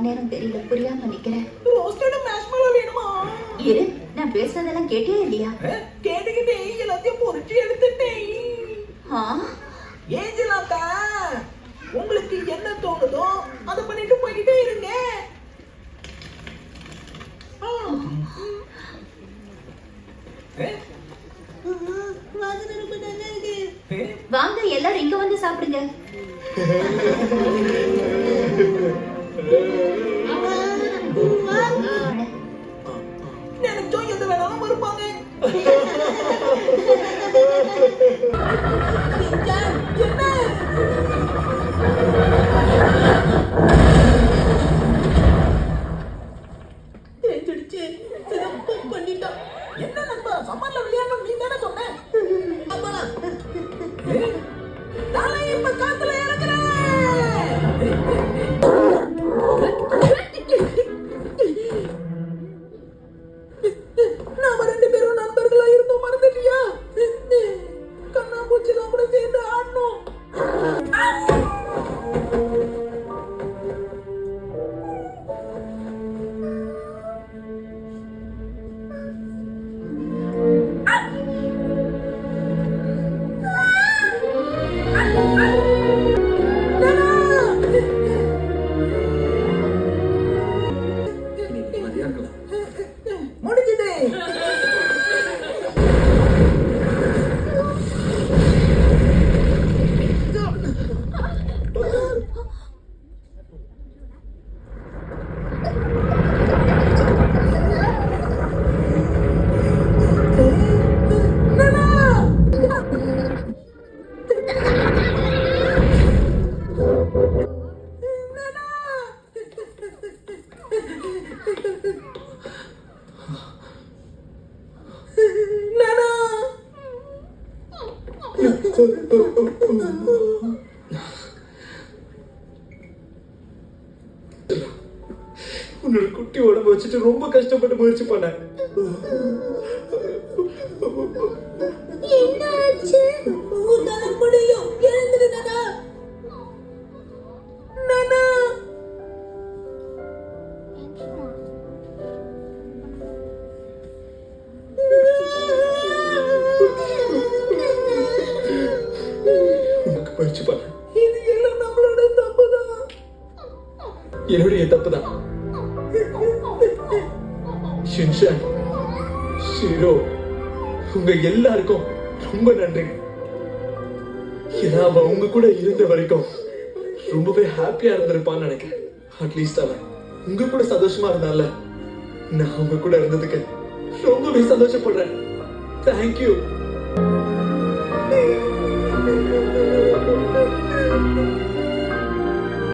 நேரம் தெரியல, புரியாம நிக்கிறேன். ரோஸ்டட் மார்ஷ்மெலோ வேணுமா? இரு, நான் பேசுறதெல்லாம் கேட்டியா இல்லையா? கேட்டுக்கிட்டே எல்லாத்தையும் பொறுத்து எடுத்துட்டேன். ஏஞ்சலாக்கா, உங்களுக்கு என்ன தோணுதோ அதை பண்ணிட்டு போய்கிட்டே இருங்க. வாங்க எல்லாரும் இங்க வந்து சாப்பிடுங்க. நினைச்சோம் எது வேணாலும் இருப்பாங்க. என்ன நண்பா, சம்மர்ல விளையாடணும் நீ தானே சொன்ன. நாளை இப்ப காத்துல இறங்குறேன். நாம 2 பேரும் நண்பர்களா இருந்தோம், மறந்துட்டியா? கண்ணாமூச்சிலாம் கூட சேர்ந்து ஆடணும். முடிஞ்சது. உன்னோட குட்டி உடம்பு வச்சுட்டு ரொம்ப கஷ்டப்பட்டு முயற்சி பண்ண. என்னாச்சு? உன்னால முடியும், எழுந்துரு நானா. நானா முயற்சி பண்ண. இது எல்லாம் நம்மளோட தப்புதான். என்னுடைய தப்புதான். ஷின்சான், ஷிரோ, உங்க எல்லாருக்கும் ரொம்ப நன்றி. ஏன்னா அவன் உங்க கூட இருந்த வரைக்கும் ரொம்பவே ஹாப்பியா இருந்திருப்பான்னு நினைக்கிறேன். அட்லீஸ்ட் அவன் உங்க கூட சந்தோஷமா இருந்தால நான் உங்க கூட இருந்ததுக்கு ரொம்பவே சந்தோஷப்படுறேன். தேங்க்யூ.